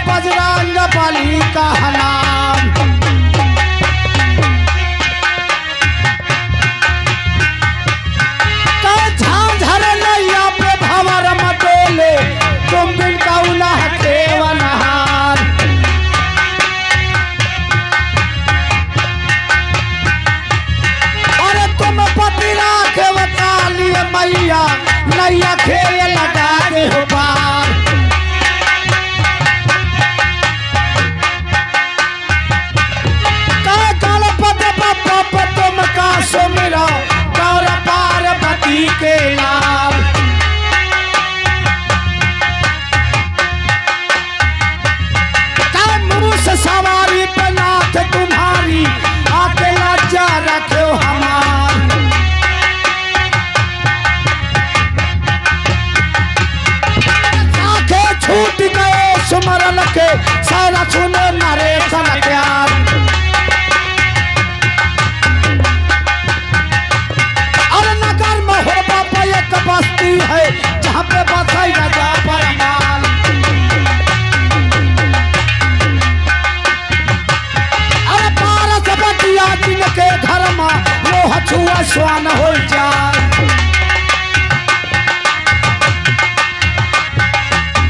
बजरंग बली का नाम। झांझर नैया पे भंवर मटोले तुम बिन कौना खेवनहार। अरे तुम पति राखे काली मैया नैया खेल लगा दे हो पार। गणपति बप्पा तुम का सुमिरा गौर पार्वती के नाम। मूस सवारी पे नाथ तुम्हारी आके लज्जा रखो हमार। आंखें छूट गए सुमरन के सारा सुनो नरेशन प्यार। अरे नगर में हो बाबा एक बस्ती है जहाँ पे बसाई राजा परमाल। अरे पारस बटिया जिनके घर में लोह छुआ स्वान हो जाए।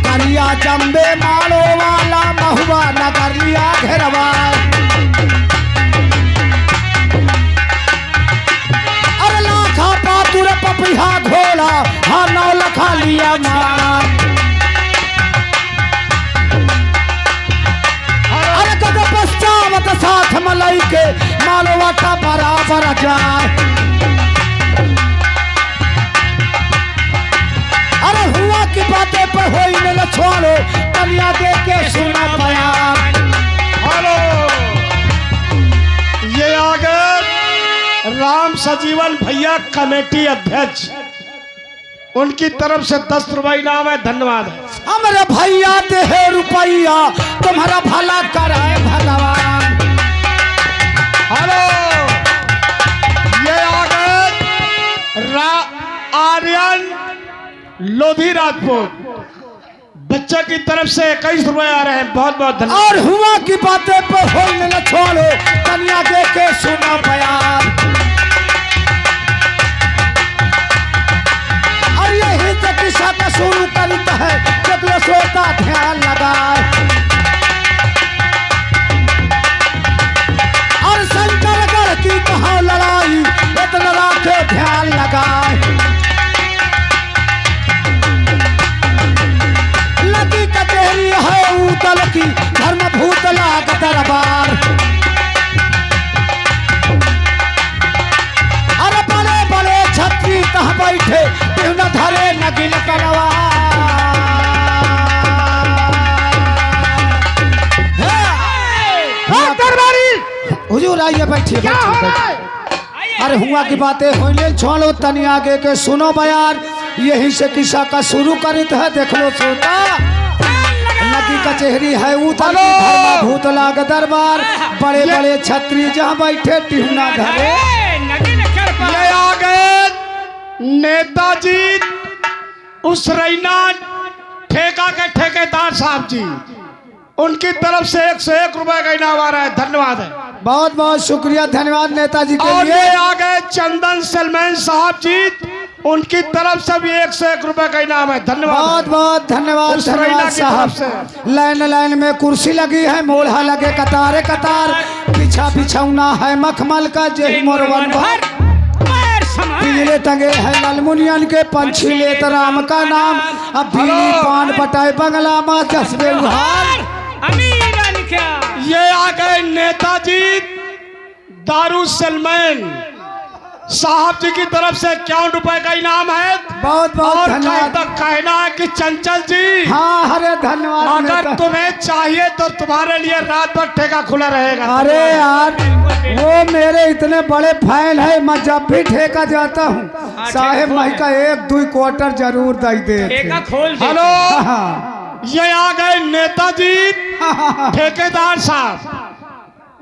करिया जम्बे मारो वाला महुआ नगर लिया घेरवा। अरे लाखा पातुर पपिहा घोड़ा हाँ नौ लखा लिया मार। अरे कद पश्चावत साथ मलई के मालवा का बराबर जाए। अरे हुआ की बातें पर होई न छोड़ो कन्या दे के सुना पाया। हेलो, ये आ गए राम सजीवन भैया कमेटी अध्यक्ष, उनकी तरफ से 10 रुपए इनाम है। धन्यवाद है। हमारे भैया दे रुपया तुम्हारा भला कराए भगवान। हेलो, ये आ गए आर्यन लोधी राजपूत, बच्चे की तरफ से 21 रुपए आ रहे हैं। बहुत बहुत धन्यवाद। और हुआ की बातें पर होई न छोड़ो कन्या दे के सुना बयान। और यही से किस्सा का शुरू करता है जब ये सोता ध्यान लगाए। और शंकरगढ़ की कहा लड़ाई इतना राखे ध्यान लगाए। लगी कचहरी है उदल की धर्म भूतला का दरबार। अरे बड़े बड़े छत्री कहाँ बैठे क्यों न धरे नगिन करवा। दरबारी हुजूर आइए बैठिए बैठिए। अरे हुआ की बातें होने छोड़ो तनी आगे के सुनो बयान। यही से किस्सा का शुरू करित है। देख लो श्रोता, नदी कचहरी है उधर धर्मा भूतला का दरबार। बड़े बड़े छत्री जहाँ बैठे टिहुना धरे। ये आ गए नेताजी उस रैना ठेका के ठेकेदार साहब जी, उनकी तरफ से 101 रुपए का इनाम आ रहा है। धन्यवाद है। बहुत बहुत शुक्रिया, धन्यवाद नेताजी के और लिए। ये आ गए चंदन सलमान साहब जी, उनकी तरफ से भी 101 रुपए का इनाम है। धन्यवाद। बहुत बहुत धन्यवाद धन्यवाद साहब। लाइन लाइन में कुर्सी लगी है, मोढ़ा लगे कतारे कतार। पीछा बिछौना है मखमल का जही मोरवन भर। पिजले टंगे है ललमुनियन के पंछी लेत राम का नाम। अब बीड़ी पान बटाए बंगला माँ जसबे उहार। ये आ गए नेताजी दारू सलमान साहब जी की तरफ से 51 रुपए का इनाम है। बहुत बहुत धन्यवाद। कहना है कि चंचल जी, हाँ हरे धन्यवाद। अगर तुम्हें चाहिए तो तुम्हारे लिए रात भर ठेका खुला रहेगा। अरे यार वो मेरे इतने बड़े फैन है, मैं जब भी ठेका जाता हूँ साहेब मही का 1-2 क्वार्टर जरूर दे दे। हेलो, ये आ गए नेताजी ठेकेदार साहब।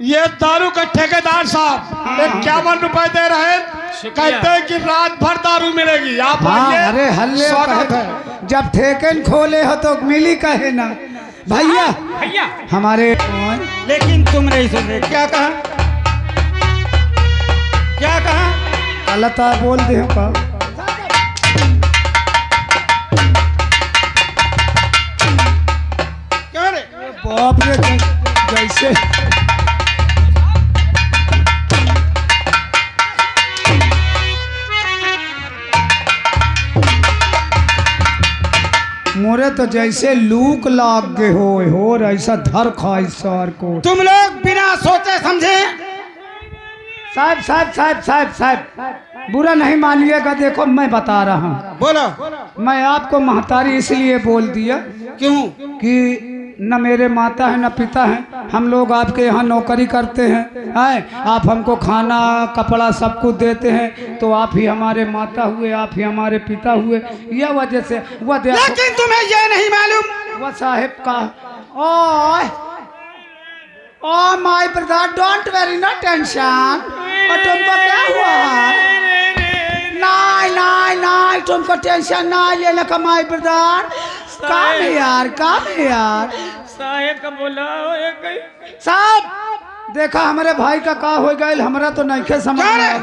ये दारू का ठेकेदार साहब 51 रुपए दे रहे हैं। कहते हैं कि रात भर दारू मिलेगी। आप हाँ, अरे हल्ले स्वागत है। जब ठेकन खोले हो तो मिली कहे ना। भैया भैया हमारे लेकिन तुम नहीं सुने। क्या कहा? क्या कहा? गलत बोल दे का क्या रे? बाप रे जैसे मोरे तो जैसे लूक लाग गए हो ऐसा धर खाई सर को। तुम लोग बिना सोचे समझे। साहब साहब साहब साहब साहब बुरा नहीं मानिएगा। देखो मैं बता रहा हूँ, बोलो। मैं आपको महतारी इसलिए बोल दिया क्यों? कि न मेरे माता है न पिता है, हम लोग आपके यहाँ नौकरी करते हैं, आप हमको खाना कपड़ा सब कुछ देते हैं, तो आप ही हमारे माता हुए, आप ही हमारे पिता हुए। यह वजह से वह लेकिन तुम्हें यह नहीं मालूम वह साहेब का oh my brother don't worry no tension. और तुमको क्या हुआ? नहीं नहीं नहीं तुमको टेंशन ना लेने का माय ब्रदर। काम है यार, काम है यार। साहेब का बोला साहब देखा हमारे भाई का का हो गया, हमरा तो नहीं समझ में आ रहा।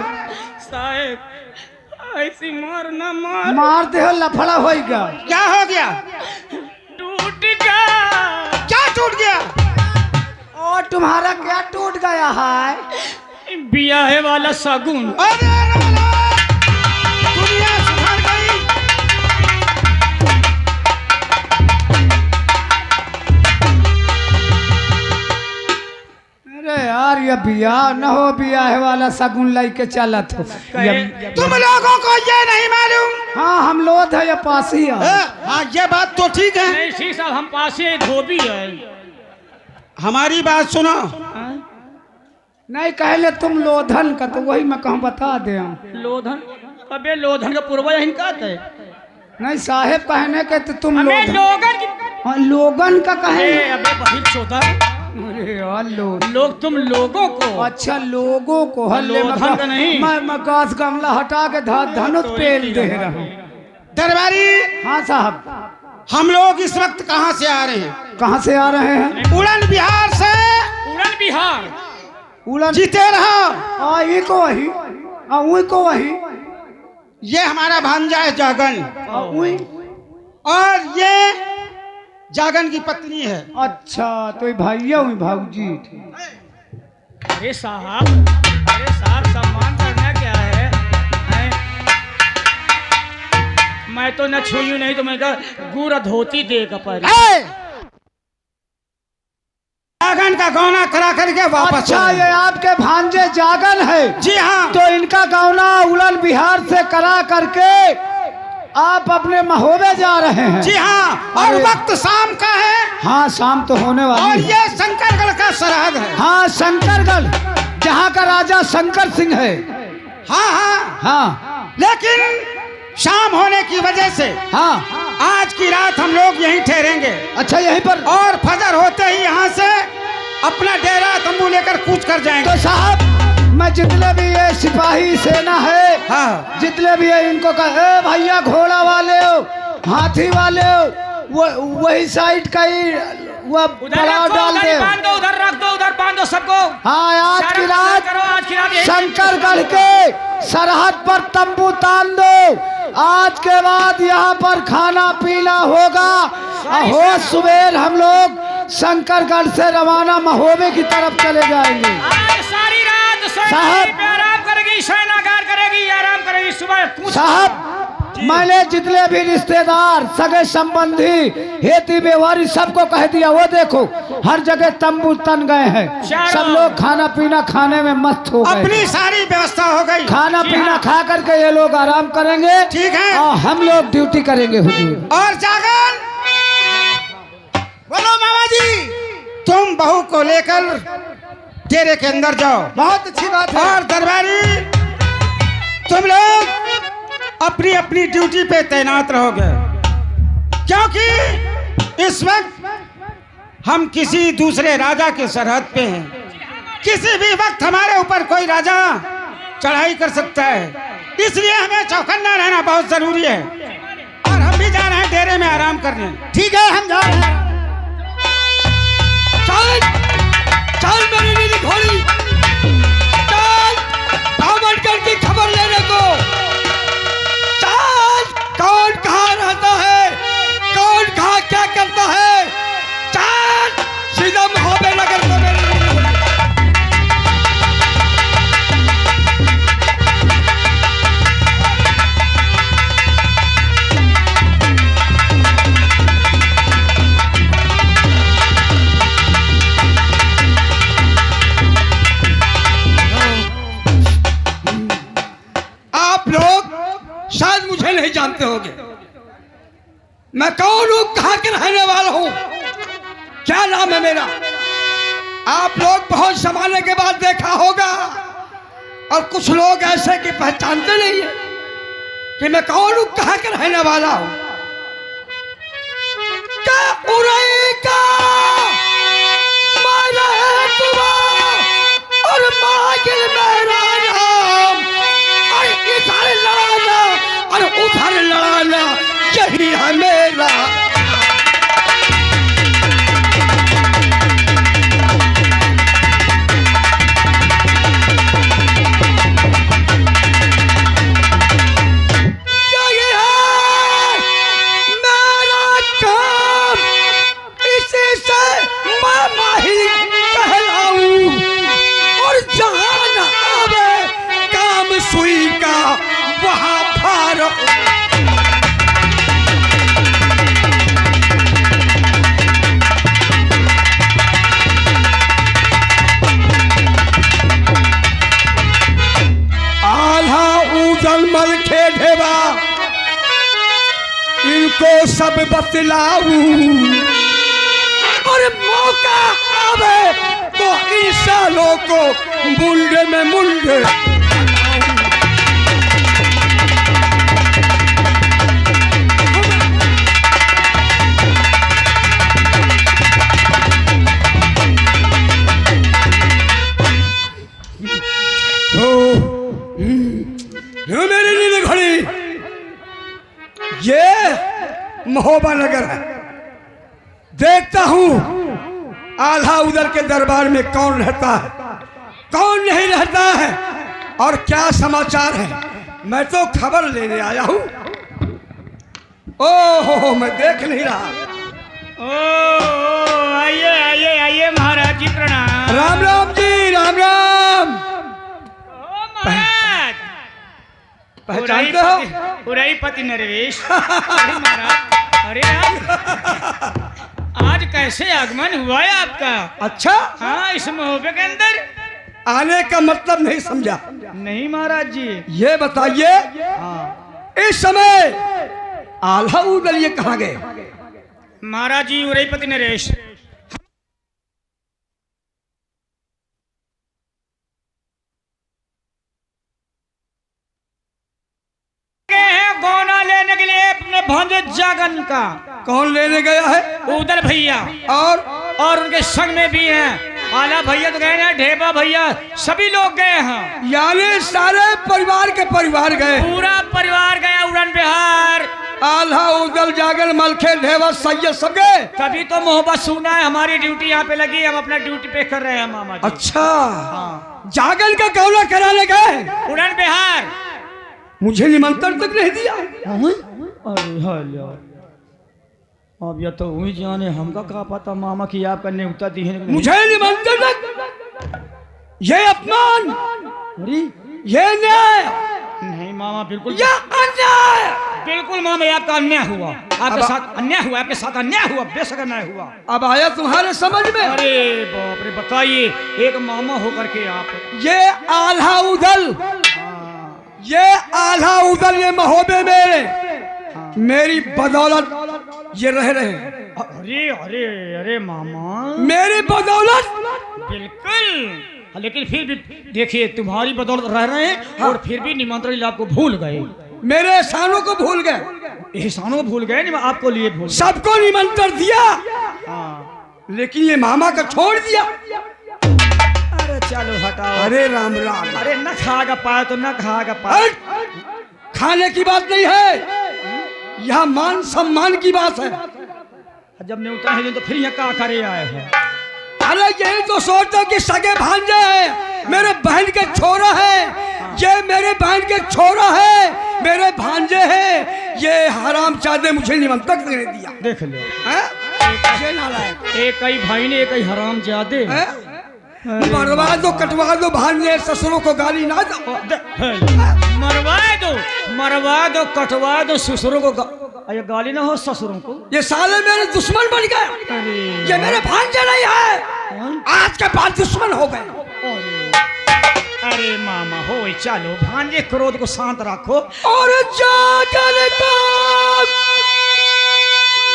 साहेब ऐसी मार ना मार दे लफड़ा हो गया। क्या हो गया? टूट गया। क्या टूट गया? और तुम्हारा क्या टूट गया है? ब्याह वाला शगुन। अरे दुनिया सुधर गई। अरे यार ये बियाह न हो, बियाह वाला शगुन लेके चला था। तुम लोगों को ये नहीं मालूम? हाँ हम लोग है ये पासी है। हाँ ये बात तो ठीक है। नहीं सी साहब हम पासे धोबी है। हमारी बात सुनो। नहीं कहले तुम लोधन का, तो वही मैं कहूँ बता दे। लोधन अबे लोधन का पूर्वज इनका थे। नहीं साहेब कहने के तो तुम हमें लोगन की हाँ, लोगन का कहे। अबे बहुत छोटा। अरे यार लोग तुम लोगों को। अच्छा लोगों को हल्ले लोधन का नहीं। मैं गाछ गमला हटा के धनुष पेल दे रहा हूँ। दरबारी। हाँ साहब हम लोग इस वक्त कहाँ से आ रहे हैं? कहाँ से आ रहे हैं? उड़न बिहार से। उड़न बिहार। उड़न जीते रहो। ये को वही वही को वही। ये हमारा भांजा है जागन, वही। और ये जागन की पत्नी है। अच्छा तो ये भैया हुई भाऊजी। अरे साहब सम्मान करना क्या है? मैं तो न छुई नहीं तो मैं गुड़ धोती दे का पर। जागन का गौना करा करके वापस। अच्छा ये आपके भांजे जागन है? जी हाँ। तो इनका गौना उड़न बिहार से करा करके आप अपने महोबे जा रहे हैं? जी हाँ। और वक्त शाम का है। हाँ शाम तो होने वाली और है। ये शंकरगढ़ का सरहद है। हाँ शंकरगढ़, जहाँ का राजा शंकर सिंह है। हाँ हाँ हाँ लेकिन शाम होने की वजह से हाँ आज की रात हम लोग यहीं ठहरेंगे। अच्छा यहीं पर? और फजर होते ही यहाँ से अपना डेरा तंबू लेकर कूच कर जाएंगे। तो साहब मैं जितने भी ये सिपाही सेना है, हाँ जितने भी है इनको कहे भैया घोड़ा वाले हो, हाथी वाले हो, वो वही साइड का ही वो पड़ाव डाल दे। उधर रख दो, उधर बांध दो सबको। हाँ आज की रात यही शंकरगढ़ के सरहद पर तंबू तान दो। आज के बाद यहाँ पर खाना पीना होगा। हो सुबह हम लोग शंकरगढ़ से रवाना महोबे की तरफ चले जाएंगे। आज सारी रात साहब आराम करेगी, शयनागार करेगी, आराम करेगी। सुबह साहब मैंने जितने भी रिश्तेदार सगे संबंधी हेती व्यवहारी सबको कह दिया। वो देखो हर जगह तंबू तन गए हैं, सब लोग खाना पीना खाने में मस्त हो गए। अपनी सारी व्यवस्था हो गई। खाना पीना खा करके ये लोग आराम करेंगे। ठीक है। और हम लोग ड्यूटी करेंगे हुजूर। और जागन बोलो मामा जी। तुम बहू को लेकर डेरे के अंदर जाओ। बहुत अच्छी बात है। और दरबारी तुम लोग अपनी अपनी ड्यूटी पे तैनात रहोगे, क्योंकि इस वक्त हम किसी दूसरे राजा के सरहद पे हैं। किसी भी वक्त हमारे ऊपर कोई राजा चढ़ाई कर सकता है, इसलिए हमें चौकन्ना रहना बहुत जरूरी है। और हम भी जा रहे हैं डेरे में आराम करने। ठीक है हम जा रहे हैं। जानते होगे मैं कौन हूँ, कहाँ के रहने वाला हूँ, क्या नाम है मेरा। आप लोग बहुत जमाने के बाद देखा होगा और कुछ लोग ऐसे कि पहचानते नहीं है कि मैं कौन हूँ, कहाँ के रहने वाला हूँ। क्या उड़ई का मारा है तुम्हारा और मागिल मेरा नाम, और इधर लड़ाना और उधर लड़ाना यही है मेरा। यही है मेरा काम, इसी से मैं माहिर कहलाऊं, और जहां न आवे काम सुई का वहां फारूक। आधा उजल मल खेढ़ेवा इनको सब बतलाऊं, और मौका आवे तो इन सालों को मुंडे में मुंडे। मेरी नीली घड़ी ये महोबा नगर है। देखता हूँ आल्हा उदल के दरबार में कौन रहता है, कौन नहीं रहता है, और क्या समाचार है। मैं तो खबर लेने आया हूँ। ओहो मैं देख नहीं रहा। ओ आइए आइए आइए महाराज जी प्रणाम। राम राम जी, राम राम। ओ महाराज पहचानते हो? उरईपति नरेश। अरे महाराज, अरे आज कैसे आगमन हुआ है आपका। अच्छा, हाँ इस महोबे के अंदर आने का मतलब नहीं समझा। नहीं महाराज जी। ये बताइए इस समय आल्हा उदल ये कहाँ गए। महाराज जी उरईपति नरेश गोना लेने के लिए अपने भांजे जागन का। कौन लेने गया है। उदल भैया और उनके संग में भी हैं आला भैया तो गए हैं, ढेबा भैया, सभी लोग गए हैं। यानी सारे परिवार के परिवार गए। पूरा परिवार गया उड़न बिहार। आल्हा उदल जागन मलखे ढेबा सैयद सब गए। तभी तो मोहब्बत सुना है, हमारी ड्यूटी यहाँ पे लगी, हम अपना ड्यूटी पे कर रहे हैं मामा जी। अच्छा जागन का कौला कराने गए उड़न बिहार। मुझे निमंत्रण तक नहीं दिया। अरे हलो अब या तो वही जाने, हमका क्या पता मामा की आपका न्योता दी है। मुझे निमंत्रण तक, ये अपमान, अरे ये न्याय नहीं मामा, बिल्कुल ये अन्याय। बिल्कुल मामा, ये आपका अन्याय हुआ, आपके साथ अन्याय हुआ, आपके साथ अन्याय हुआ, बेशक अन्याय हुआ। अब आया तुम्हारे समझ में। अरे बाप रे, बताइए एक मामा होकर के आप। ये आल्हा उदल, ये आल्हा उदल, ये महोबे में मेरी बदौलत ये रह रहे हैं। अरे अरे अरे मामा, मेरी बदौलत। बिल्कुल, लेकिन फिर भी देखिए तुम्हारी बदौलत रह रहे हैं और फिर भी निमंत्रण आपको भूल गए। मेरे एहसानों को भूल गए। एहसानों को भूल गए, आपको लिए भूल गए। सबको निमंत्रण दिया लेकिन ये मामा का छोड़ दिया। अरे चलो हटाओ। अरे राम राम। अरे न खाएगा पाए तो न खाएगा पाए। खाने की बात नहीं है, यहाँ मान सम्मान की बात है। जब नहीं उतरा है तो फिर यहाँ क्या करे आए हैं। अरे यही तो सोचता कि सगे भांजे हैं, मेरे बहन के छोरा है, ये मेरे बहन के छोरा है, मेरे भांजे हैं। ये हराम चादे मुझे निमंत्रण नहीं दिया। देख लो ये नालायक। एक ही भाई ने एक ही हराम जादे। मरवा दो कटवा दो भांजे, ससुरों को गाली ना दो। मरवा दो कटवा दो ससुरों को गाली ना हो ससुरों को। ये साले मेरे दुश्मन बन गए। ये मेरे भांजे नहीं है, आज के बाद दुश्मन हो गए। अरे अरे मामा हो चलो भांजे क्रोध को शांत रखो। और जाकर को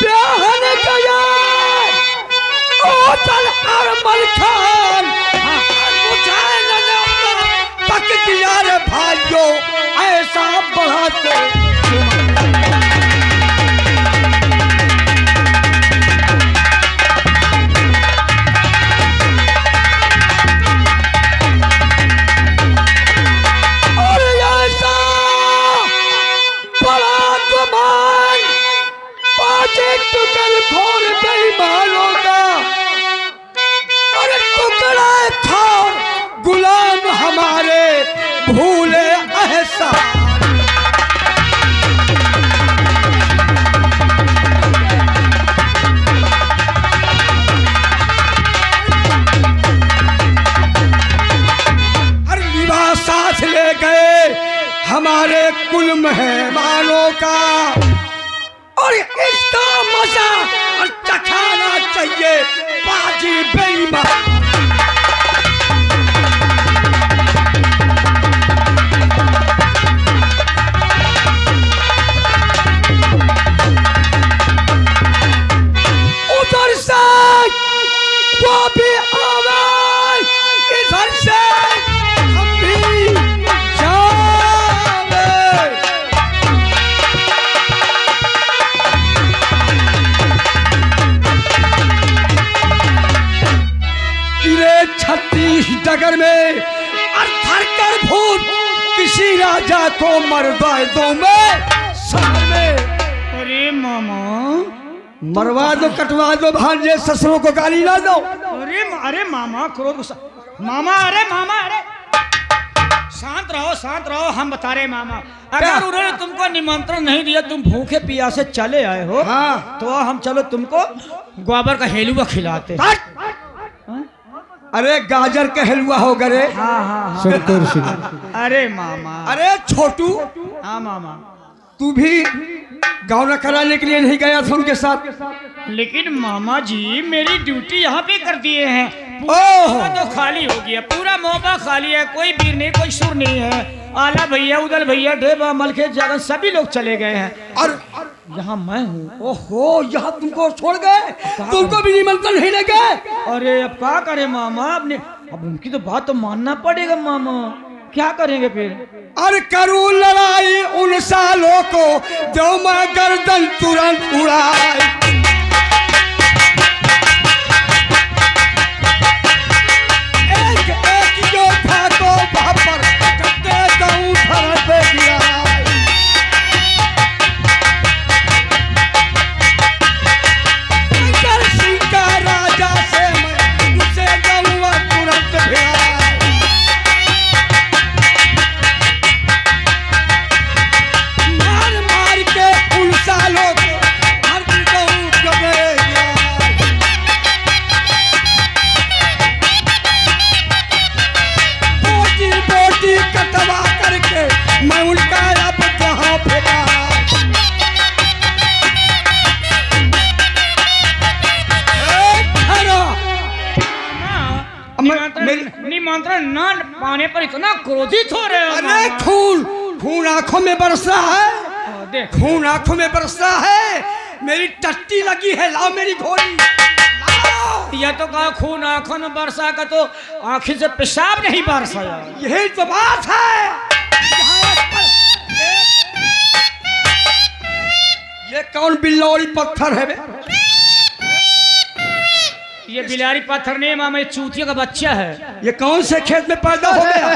ब्याहन गया ओ चल अरमल खान मुझे न पक दिया रे भाइयों ऐसा बढ़ाते फोर बेईमानों का और टुकड़ा खार गुलाम हमारे भूले एहसान। हर लिबास साथ ले गए हमारे कुल मेहमानों का और इसका मजा और चखाना चाहिए बाजी बेईमान। उधर से वो भी आवे इधर से हम भी जावे। छत्तीस डगर में अर्थर कर भूत किसी राजा को मरवा दो में शहर में। अरे मामा मरवा दो कटवा दो भांजे ससुरों को गाली ना दो। अरे मामा क्रोध मामा अरे शांत रहो हम बता रहे मामा। अगर उन्होंने तुमको निमंत्रण नहीं दिया तुम भूखे प्यासे चले आए हो हाँ। तो हम चलो तुमको ग्वाबर का हेलुआ खिलाते। अरे गाजर का हलवा हो गए। हाँ। अरे मामा अरे छोटू हाँ मामा तू भी गाँव कराने के लिए नहीं गया था उनके साथ? लेकिन मामा जी मेरी ड्यूटी यहाँ पे कर दिए हैं। ओह तो खाली हो गया पूरा मौका खाली है। कोई वीर नहीं कोई सुर नहीं है। आला भैया उदल भैया ढेबा मलखे जागन सभी लोग चले गए हैं और यहाँ मैं हूँ। ओहो यहाँ तुमको छोड़ गए तुमको भी निमंत्रण नहीं लगे। अरे अब क्या करे मामा अब उनकी तो बात तो मानना पड़ेगा मामा। क्या करेंगे फिर? और करूं लड़ाई उन सालों को जो मैं गर्दन तुरंत उड़ाई। एक एक योद्धा को बापर करते दऊं धरन पे गिराई। सिंह का राजा से मैं उसे दऊंगा तुरंत भिड़ाई। कटवा करके मैं उनका अब जहाँ फेंका। निमंत्रण न पाने पर इतना क्रोधित हो रहे हो? अरे खून आंखों में बरसा है। खून आंखों में बरसा है। मेरी टट्टी लगी है। लाओ मेरी घोड़ी। यह तो कहा खून आंखों में बरसा का तो आंखी से पेशाब नहीं बरसाया। यही तो बात है। ये कौन बिल्लौरी पत्थर है बे? ये बिलारी पत्थर नहीं मामा ये चूतिया का बच्चा है। ये कौन से खेत में पैदा हो गया?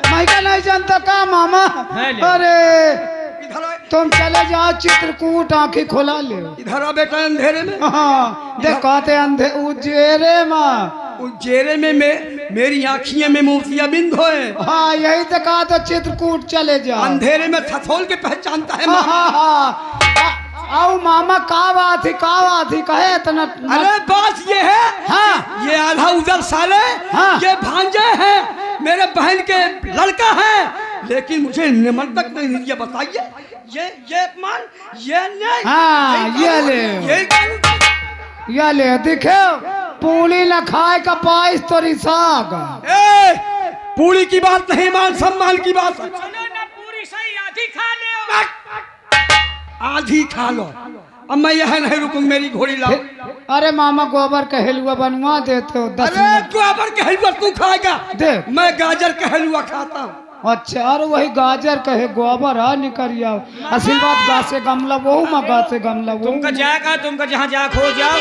मैं क्या नहीं जानता का मामा। अरे तुम चले जाओ चित्रकूट आंखें खोला ले। इधर आ बेटा अंधेरे में। हाँ देखते अंधे उजेरे में। उजेरे में मेरी आँखियों में मोतिया बिंद होए। हाँ यही तो कहा तो चित्रकूट चले जाओ। अंधेरे में थथोल के पहचानता है। हाँ आओ मामा का बात ही कहे इतना। अरे बात ये है हाँ ये आधा उधर साले हाँ। ये भांजे हैं मेरे बहन के लड़का है लेकिन मुझे निमंत्रण नहीं दिया। बताइए ये मान ये नहीं। हाँ ये ले दिखे पूरी न खाए का पाइस तो रिसाग। पूरी की बात नहीं, मान सम्मान की बात है। चलो ना पूरी सही आधी खा ले। आधी खा लो, अब मैं यहाँ नहीं रुकूंगा, मेरी घोड़ी लाओ। अरे मामा गोबर का हलवा बनवा देते हो 10 अरे मिनट। गोबर का हलवा तू खाएगा, दे। मैं गाजर का हलवा खाता हूँ। अच्छा, अरे वही गाजर कहे गोबर है निकरिया, असल बात गा से गमला वो मैं गा से गमला वो। तुमका जाएगा, तुमका जहाँ जा खो जाओ।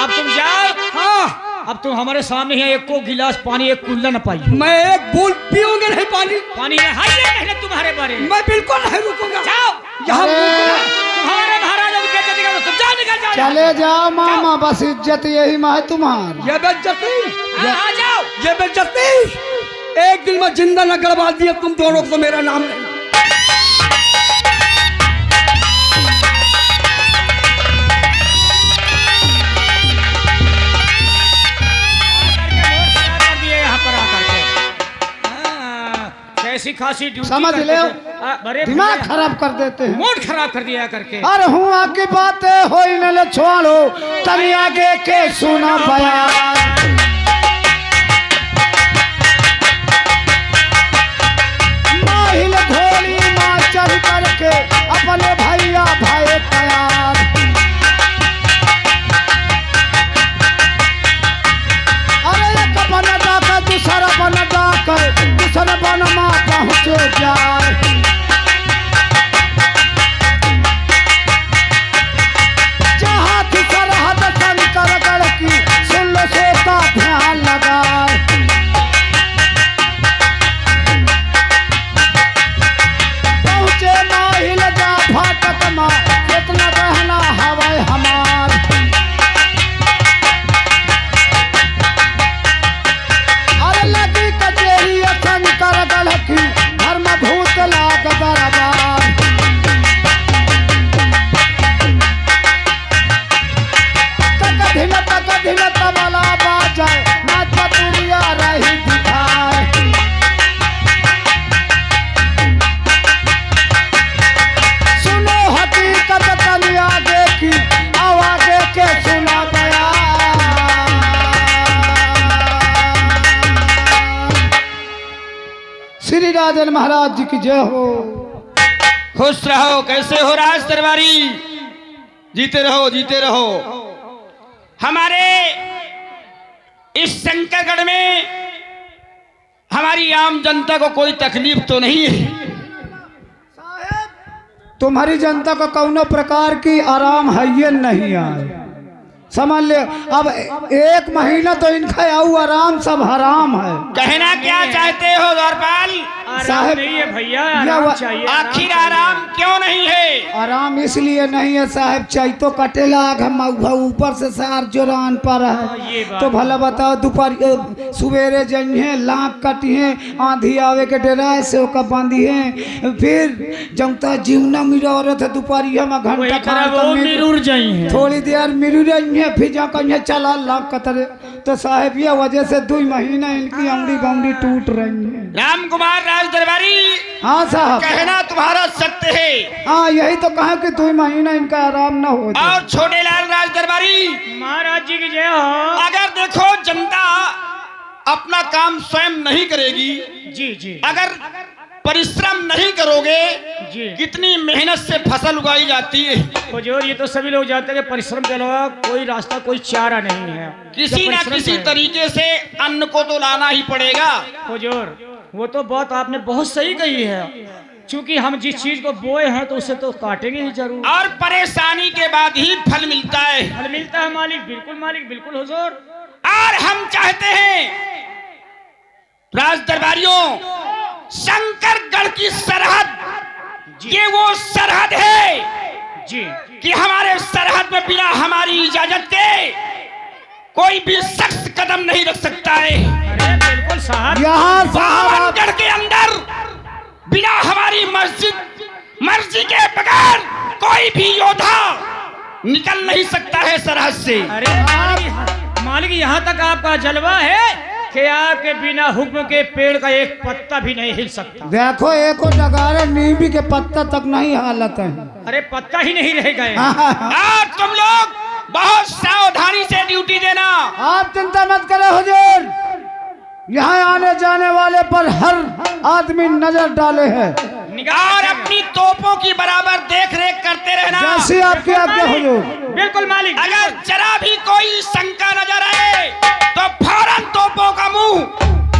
अब तुम जाओ। हाँ, अब तुम हमारे सामने ही एक को गिलास पानी, एक कुल्ला न पाई। मैं एक बूंद पीऊंगा नहीं पानी। पानी है हाय मेहनत तुम्हारे बारे में। मैं बिल्कुल नहीं रुकूंगा। जाओ, यहाँ तुम्हारे महाराजा की बेइज्जती करो, तुम जाओ, निकल जाओ। चले जाओ मामा, बस इज्जत यही में है तुम्हारी। ये बेइज्जती, आ जाओ। ये बेइज्जती, एक दिन में जिंदा न गड़बा दिया तुम दोनों को, मेरा नाम नहीं। कैसी खासी ड्यूटी समझ करते ले, थे। अरे दिमाग भैया, खराब कर देते हैं। मूड खराब कर दिया करके। अरे हुआ की बातें हो न छोड़ो, तनी आगे के सुना बयान। माहिल घोड़ी माँ चढ़ करके अपने भैया भाई तैयार। अरे एक बन डाकर दूसरा बन डाकर दूसरा बन माँ पहुँचे जाए। जहाँ की सरहद शंकरगढ़ की सुन लो सोता ध्यान लगाए। पहुँचे माहिल जा फाटक माँ, कितना रहना हवाई हमार। अरे लगी कचेरी शंकरगढ़ की, धर्म भूत लाग दरबार। तक धिन तबला बाजाए, नाच पतुरिया रही दिखाए। सुनो हकीकत तनी आगे की, आवागे के सुना गया। श्री राजन महाराज जी की जय हो। खुश रहो। कैसे हो राज दरबारी? जीते रहो, जीते रहो। हमारे इस शंकरगढ़ में हमारी आम जनता को कोई तकलीफ तो नहीं है? तुम्हारी जनता को कौनो प्रकार की आराम है ये नहीं आए, समझ ले। अब 1 महीना तो इनका आऊ आराम सब हराम है। कहना क्या चाहते हो द्वारपाल? आराम साहब, नहीं है भैया, या आराम वा- चाहिए। आखिर आराम क्यों नहीं है? आराम इसलिए नहीं है साहब, चैतो कटेला हम ऊपर से सार जोरान पर है। ये बात तो भला बताओ, दोपहर सवेरे जइए लाख कटिए, आंधी आवे के डराए से ओका बांधिए, फिर जमता जीवना मिला औरत है दोपहरिया में वही घंटा तरह वो मिरूर जाई है। थोड़ी देर मिरू रही है, फिर जा कहीं चला लाख कतरे। तो साहब ये वजह से 2 महीना इनकी अमड़ी बमड़ी टूट रही है। राम कुमार राज दरबारी, हाँ साहब, कहना तुम्हारा सत्य है। हाँ यही तो कहा कि 2 महीना इनका आराम न हो जाए। और छोटे लाल राज दरबारी, महाराज जी की जय हो। अगर देखो जनता अपना काम स्वयं नहीं करेगी, जी जी अगर परिश्रम नहीं करोगे, जी। कितनी मेहनत से फसल उगाई जाती है। हुजूर, ये तो सभी लोग जानते हैं कि परिश्रम के अलावा कोई रास्ता, कोई चारा नहीं है। किसी जब न परिश्रम किसी करें। तरीके से अन्न को तो लाना ही पड़ेगा। हुजूर, वो तो बात आपने बहुत सही कही है, क्योंकि हम जिस चीज को बोए हैं तो उसे तो काटेंगे ही जरूर। और परेशानी के बाद ही फल मिलता है। फल मिलता है मालिक, बिल्कुल मालिक, बिल्कुल हुजूर। और हम चाहते हैं राज दरबारियों, शंकरगढ़ की सरहद ये वो सरहद है जी कि हमारे सरहद में बिना हमारी इजाजत के कोई भी शख्स कदम नहीं रख सकता है। अरे बिल्कुल साहब, यहाँ साहब बावनगढ़ के अंदर बिना हमारी मर्जी के बगैर कोई भी योद्धा निकल नहीं सकता है सरहद से। अरे मालिक, यहाँ तक आपका जलवा है कि आपके बिना हुक्म के पेड़ का एक पत्ता भी नहीं हिल सकता। देखो, एक और डगारे नींबी के पत्ता तक नहीं हालत है। अरे पत्ता ही नहीं रह गए। और तुम लोग बहुत सावधानी से ड्यूटी देना। आप चिंता मत करो हुजूर, यहाँ आने जाने वाले पर हर आदमी नजर डाले है, और अपनी तोपों की बराबर देख रेख करते रहना। जैसी आपकी आज्ञा हुजूर। बिल्कुल मालिक। अगर जरा भी कोई शंका नजर आए तो फौरन तोपों का मुंह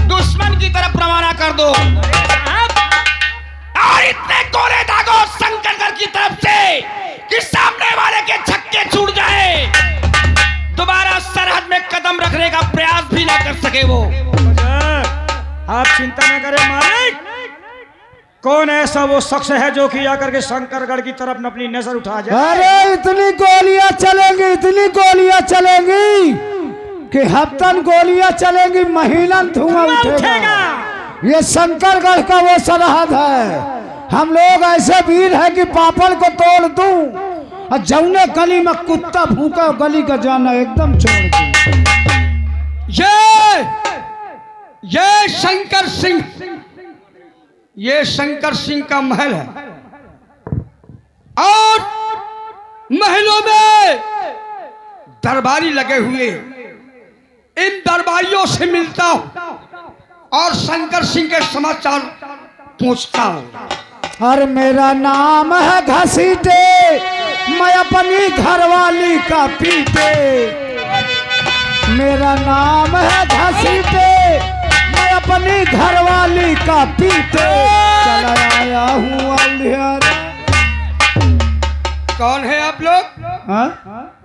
दुश्मन की तरफ रवाना कर दो, और इतने गोले दागो शंकरगढ़ की तरफ से कि सामने वाले के छक्के छूट जाए, दोबारा सरहद में कदम रखने का प्रयास भी ना कर सके वो। आप चिंता न करें मालिक। कौन ऐसा वो शख्स है जो कि आकर के शंकरगढ़ की तरफ न अपनी नजर उठा जाए? अरे इतनी गोलियां चलेंगी, इतनी गोलियां चलेंगी कि हफ्तन गोलियां चलेंगी, महीनन धुआं उठेगा। ये शंकरगढ़ का वो सरहद है। हम लोग ऐसे वीर है कि पापड़ को तोड़ दूं और जौने गली में कुत्ता भूखा गली का जाना एकदम छोड़ दूं। ये शंकर सिंह, ये शंकर सिंह का महल है, और महलों में दरबारी लगे हुए। इन दरबारियों से मिलता हूं और शंकर सिंह के समाचार पूछता हूं। और मेरा नाम है घसीटे, मैं अपनी घरवाली का पीटे। मेरा नाम है घसीटे, मैं अपनी घरवाली का पीटे। चला आया हूँ अलियारा। कौन है आप लोग? हाँ?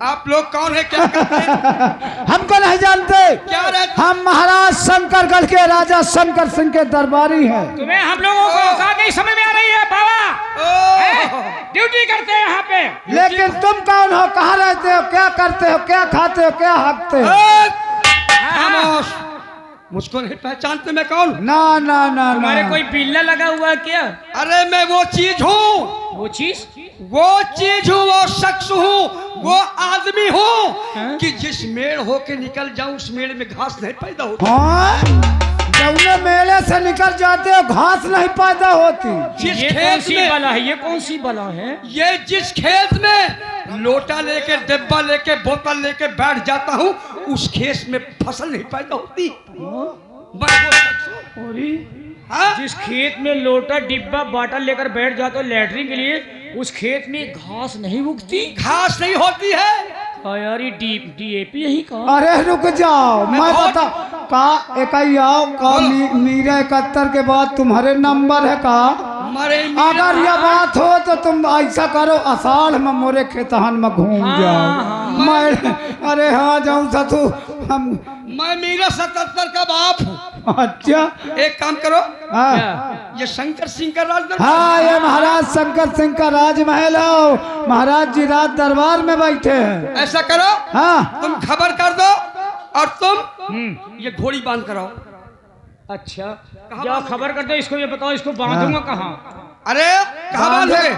आप लोग कौन है, क्या करते हैं? हमको नहीं जानते। क्या रहते? हम महाराज शंकरगढ़ के राजा शंकर सिंह के दरबारी हैं। तुम्हें हम लोगों को औकात नहीं समझ में आ रही है बाबा। ड्यूटी करते हैं यहाँ पे। लेकिन तुम कौन हो, कहाँ रहते हो, क्या करते हो, क्या खाते हो, क्या हाँकते हो? खामोश, मुझको नहीं पहचानते मैं कौन? ना ना ना तुम्हारे ना। कोई बिल्ला लगा हुआ है क्या? अरे मैं वो चीज हूँ, वो चीज हूँ, वो शख्स हूँ, वो आदमी हूँ कि जिस मेड़ होके निकल जाऊं उस मेड़ में घास नहीं पैदा होती। हाँ? जौने मेले से निकल जाते हो घास नहीं पैदा होती। जिस ये कौन खेत सी में, बला है? ये कौन सी बला है? ये जिस खेत में लोटा लेके, डिब्बा लेके, बोतल लेके बैठ जाता हूँ उस खेत में फसल नहीं पैदा होती। मैं वो शख्स हूँ। हाँ? जिस खेत में लोटा डिब्बा बाटल लेकर बैठ जाते हो लैट्रिन के लिए, उस खेत में घास नहीं उगती? घास नहीं होती है। यार ये डीएपी यही का। अरे रुक जाओ, मैं बता का इकाई आओ का मेरा 71 के बाद तुम्हारे नंबर है का? मरे अगर यह बात हो तो तुम ऐसा करो, आषाढ़ में मोरे खेतहन में घूम जाओ। मैं अरे हाँ जाऊँ सतु हम। मैं मीरा 77 का बाप हूँ। अच्छा एक काम करो, हाँ ये शंकर सिंह का राज हाँ, ये महाराज शंकर सिंह का राजमहल है। महाराज जी रात दरबार में बैठे हैं। ऐसा करो, हाँ तुम खबर कर दो और तुम ये घोड़ी बांध कराओ। अच्छा जाओ खबर कर दो इसको, ये बताओ इसको बांधूंगा कहाँ? अरे कहाँ बांधोगे?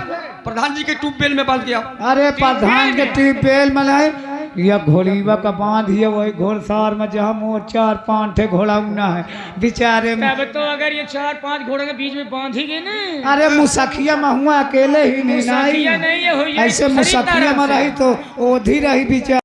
प्रधान जी के ट्यूबवेल में बांध दिया। अरे प्रधान के ट्यूबवेल में नहीं, यह घोड़ीवा का बांध है वही घोड़सार में जहाँ मोर 4-5 ठे घोड़ा उना है बेचारे में। तब तो अगर ये 4-5 घोड़े के बीच में बांधी गई ना। अरे मुसखिया में हुआ अकेले ही नहीं, मुसखिया नहीं है, हुई है ऐसे खरीदार मुसखिया में से। रही तो ओधी रही बेचारे।